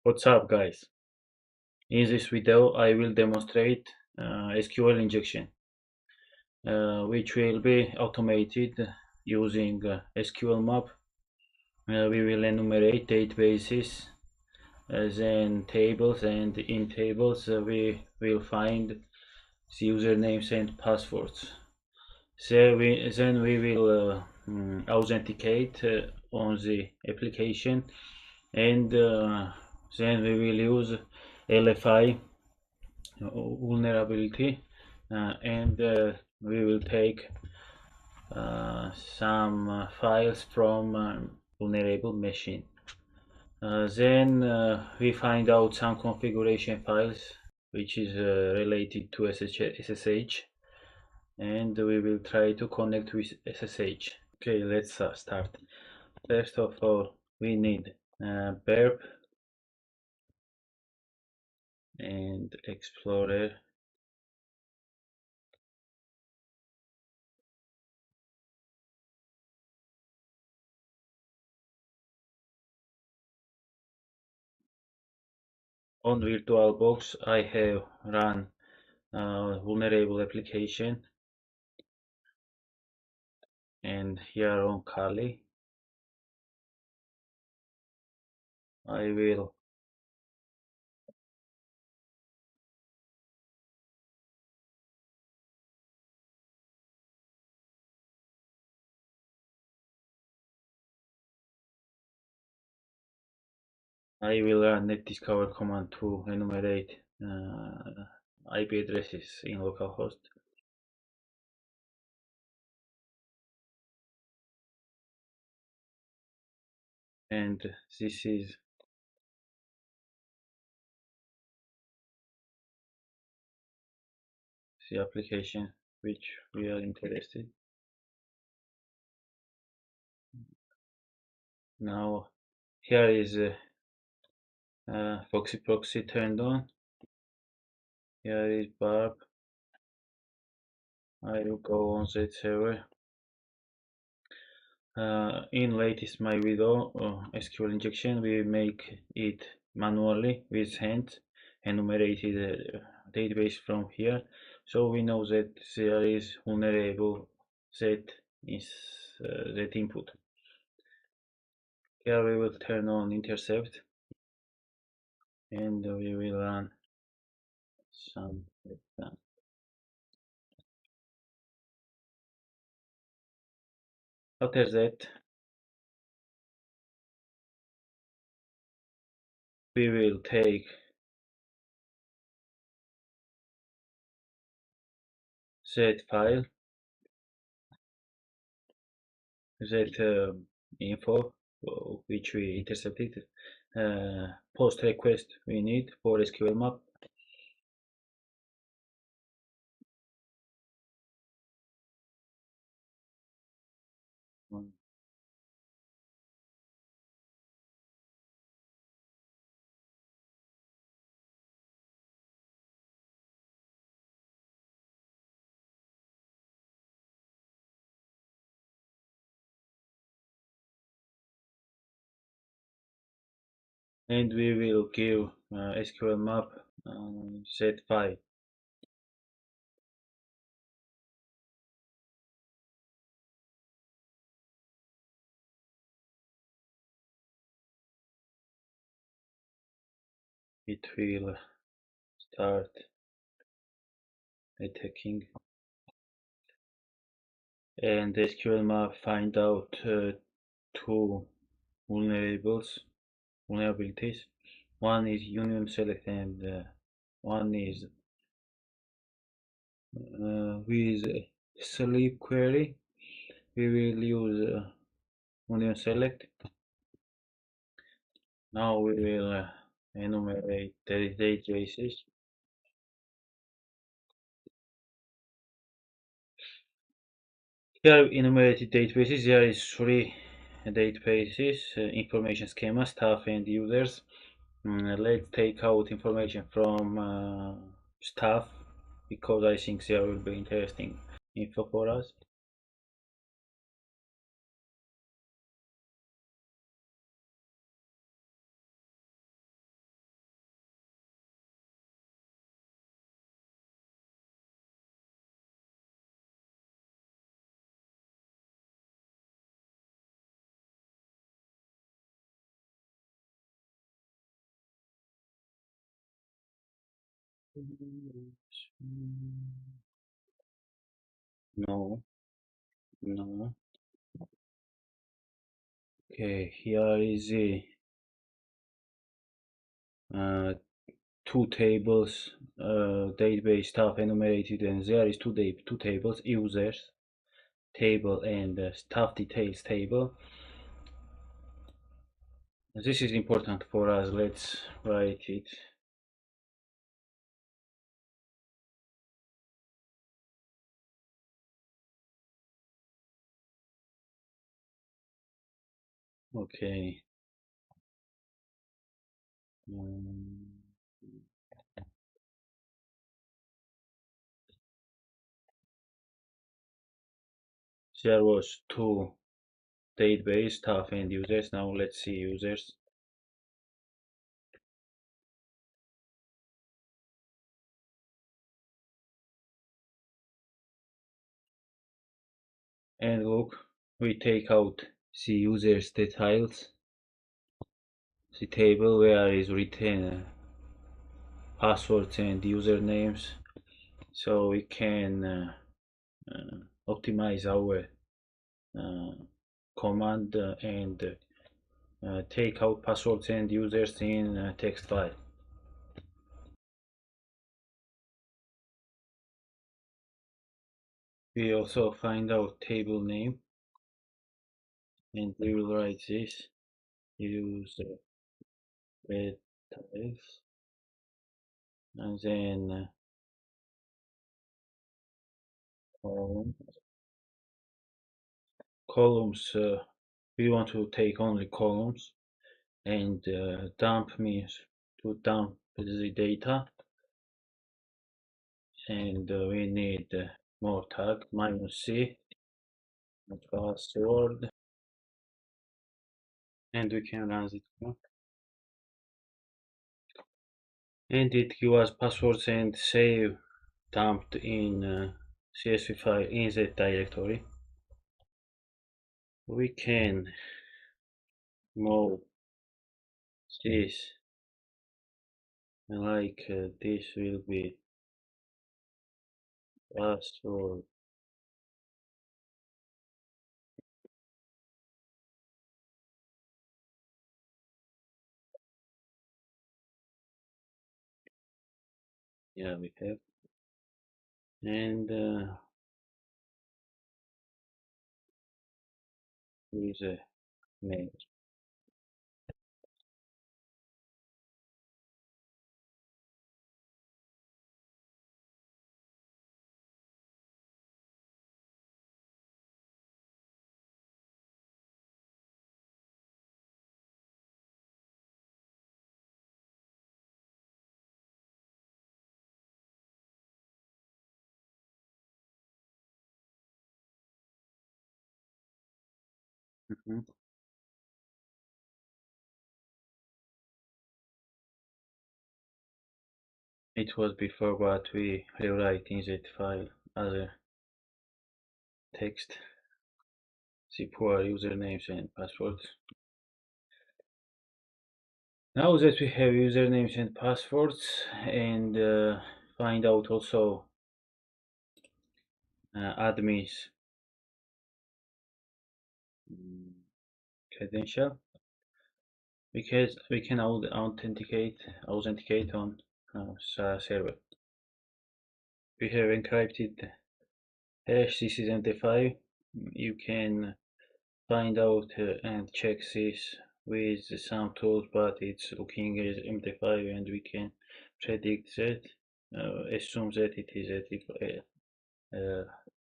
What's up, guys? In this video I will demonstrate SQL injection, which will be automated using SQLMap. We will enumerate databases, then tables, and in tables we will find the usernames and passwords. Then we will authenticate on the application, and then we will use LFI vulnerability, and we will take some files from vulnerable machine. Then we find out some configuration files which is related to SSH, and we will try to connect with SSH. Okay, let's start. First of all, we need burp and Explorer. On VirtualBox I have run vulnerable application, and here on Kali I will run netdiscover command to enumerate IP addresses in localhost. And this is the application which we are interested. Now here is Foxy proxy turned on. Here is barb. I will go on that server. In latest my video SQL injection, we make it manually with hand, enumerated database from here, so we know that there is vulnerable that is that input. Here we will turn on intercept, and we will run some. After that, we will take that file, that info which we intercepted, post request we need for SQLMap. And we will give SQLMap set file. It will start attacking, and SQLMap find out two vulnerabilities. One is union select, and one is with sleep query. We will use union select. Now we will enumerate the databases. Here enumerated databases, there is 3 databases, information schema, staff and users. Let's take out information from staff, because I think there will be interesting info for us. No, no. Okay, here is the two tables, database stuff enumerated, and there is two tables, users table and staff details table. This is important for us. Let's write it. Okay. There was two database staff and users. Now let's see users. And look, we take out the users details, the table where is written passwords and usernames, so we can optimize our command and take out passwords and users in text file. We also find out table name, and we will write this user details, and then columns. We want to take only columns, and dump means to dump the data, and we need more tag -c password, and we can run it. And it gives us passwords and save dumped in CSV file in that directory. We can move this like this will be password. Yeah, we have. And user name. Mhm. It was before, but we rewrite in that file as a text the poor usernames and passwords. Now that we have usernames and passwords, and find out also admins credential, because we can authenticate on server. We have encrypted hash. This is MD5. You can find out and check this with some tools, but it's looking as MD5, and we can predict that, assume that it is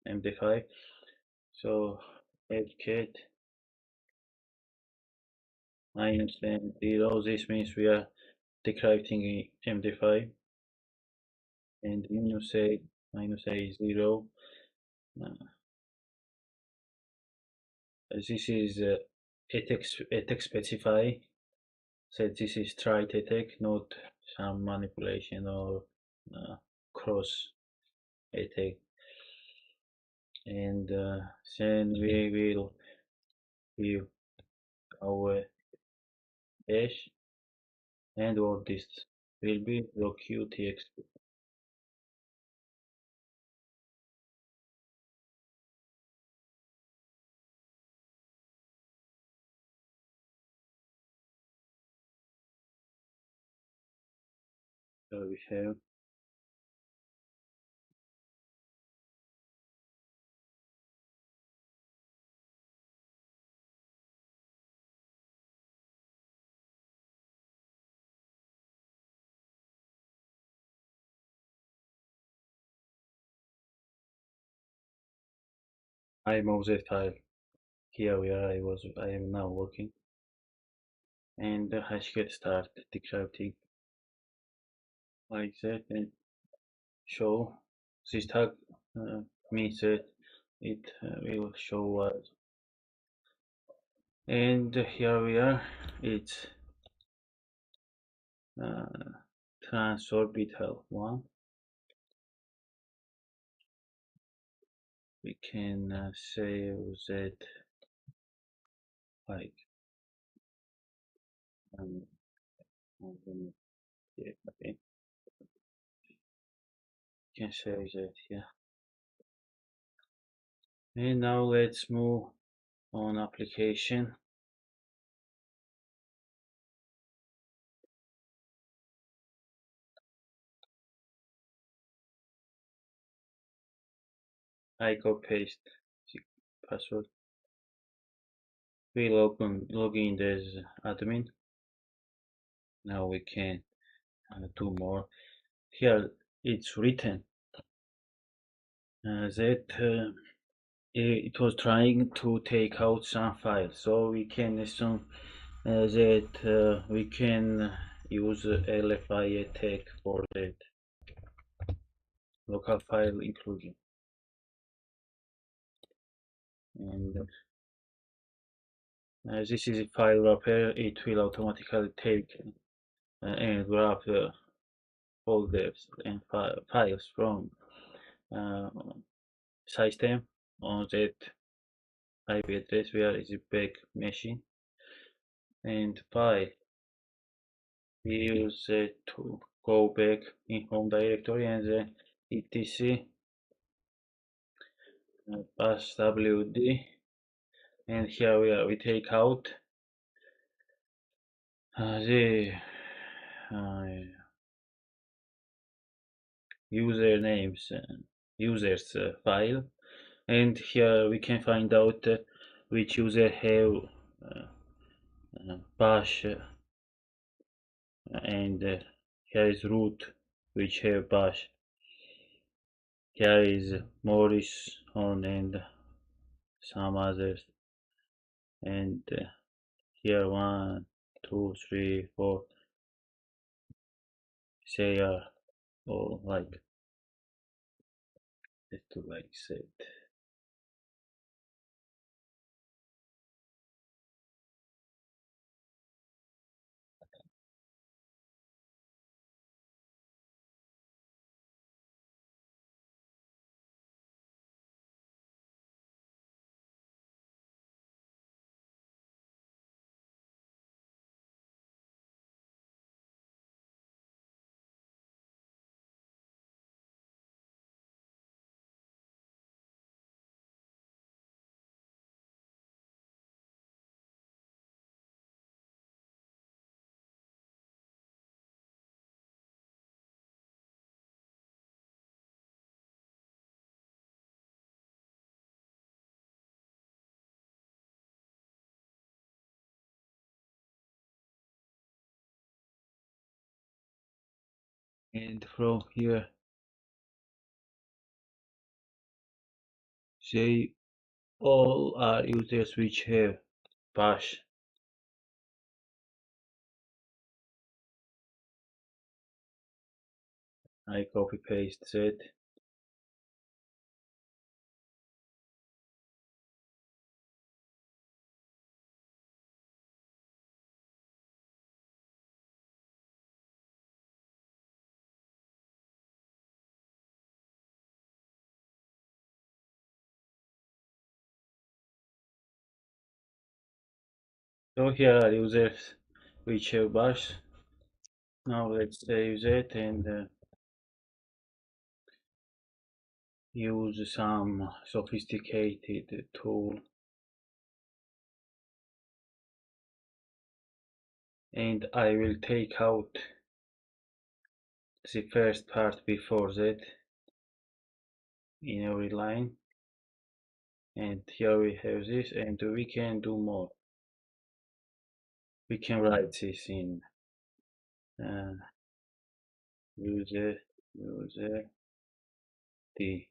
MD5. So cat -0. This means we are decrypting MD5, and -a is 0. This is attack specify. So this is try attack, not some manipulation or cross attack. And then we will view our hash, and what this will be roqtxt. So we have I move the file here where I am now working, and I can start decrypting like that and show this tag means that it will show us. And here we are, it's transorbital1. We can save that like um, yeah, okay. Can save that here. And now let's move on application. I copy paste the password. We log in as admin. Now we can do more. Here it's written that it was trying to take out some files, so we can assume that we can use LFI attack for that local file inclusion. And this is a file wrapper. It will automatically take and grab folders and files from system on that IP address where is a back machine, and by we use it to go back in home directory and then etc pass wd, and here we take out the usernames users file, and here we can find out which user have bash and here is root which have bash. Here is Morris on and some others, and here 1, 2, 3, 4 say are all like let's do like set. And from here they all are users which have bash. I copy paste that. So here are users which have bash. Now let's save that and use some sophisticated tool, and I will take out the first part before that in every line, and here we have this, and we can do more. We can write this in user d.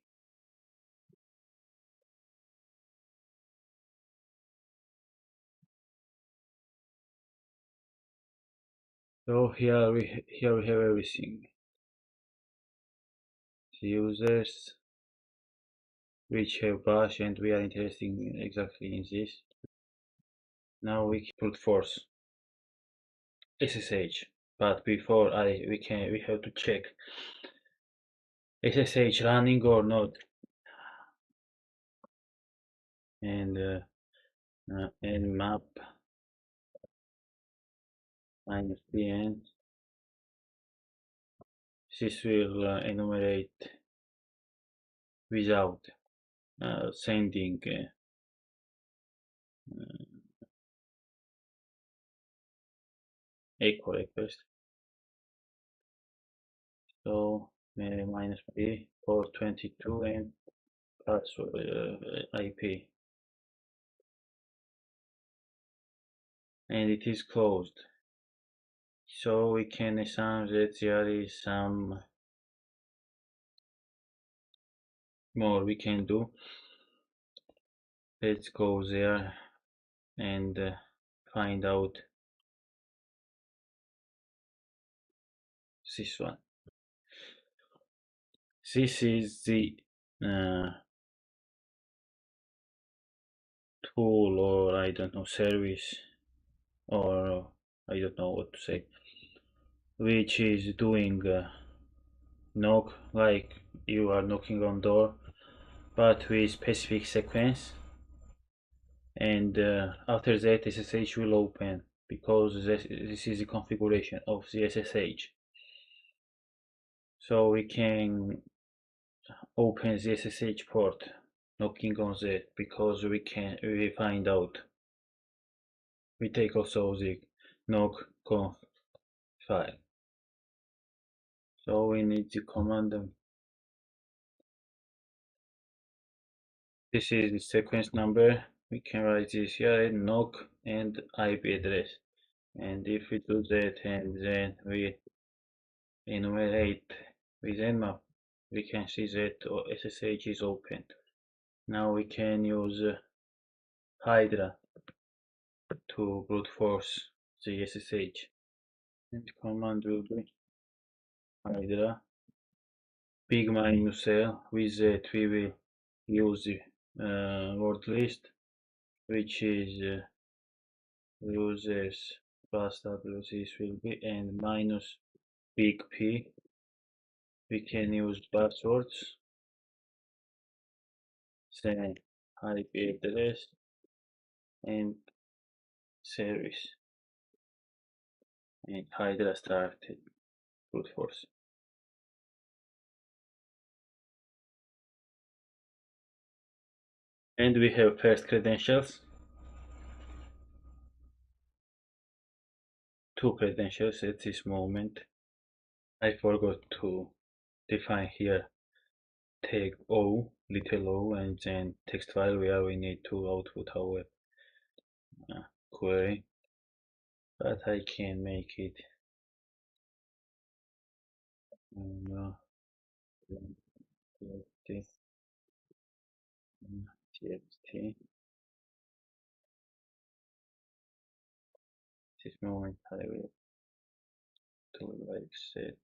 So here we have everything. The users which have bash, and we are interested in exactly in this. Now we can brute force SSH, but before we have to check SSH running or not, and map -pn. This will enumerate without sending echo request. So -p port 22 and password IP, and it is closed. So we can assume that there is some more we can do. Let's go there and find out this one. This is the tool, or I don't know, service, or I don't know what to say, which is doing knock, like you are knocking on door, but with specific sequence, and after that SSH will open, because this is the configuration of the SSH. So we can open the SSH port knocking on that, because we find out, we take also the knock conf file. So we need the command. This is the sequence number. We can write this here, knock and IP address. And if we do that and then we enumerate with Nmap, we can see that SSH is opened. Now we can use Hydra to brute force the SSH. And the command will be Hydra big -L. With that we will use the word list, which is users plus this will be, and minus big P. We can use passwords, then IP address and service, and Hydra started brute force. And we have first credentials, 2 credentials at this moment. I forgot to define here tag O, little o, and then text file where we need to output our query, but I can make it txt. This moment I will do like that.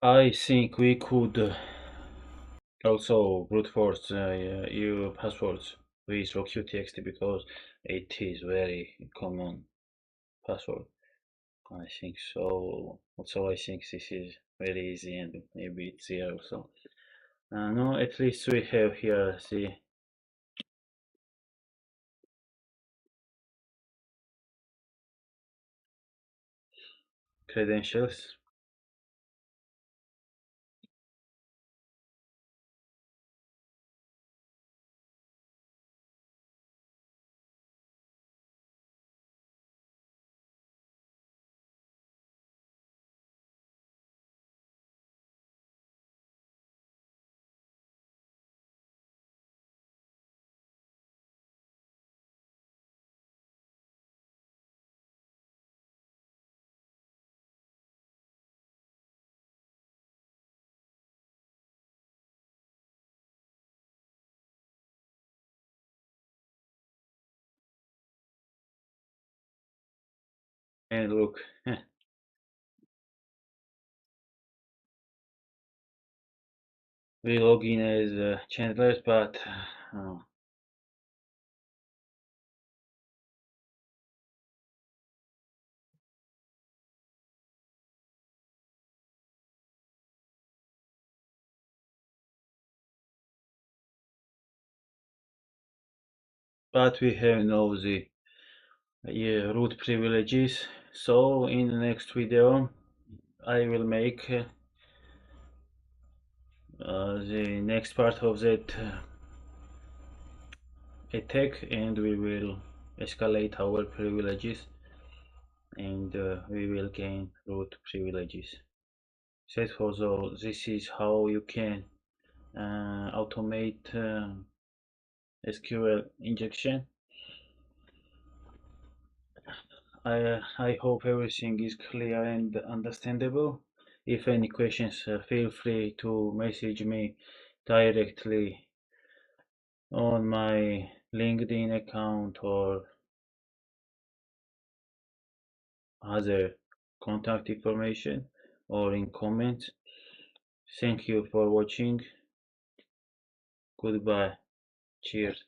I think we could also brute force your passwords with QTXT, because it is very common password. I think so. Also, I think this is very easy, and maybe it's here also. No, at least we have here the credentials. And look, we log in as Chandler, uh, but we have no the root privileges. So in the next video, I will make the next part of that attack, and we will escalate our privileges, and we will gain root privileges. So this is how you can automate SQL injection. I hope everything is clear and understandable. If any questions, feel free to message me directly on my LinkedIn account or other contact information or in comments. Thank you for watching. Goodbye. Cheers.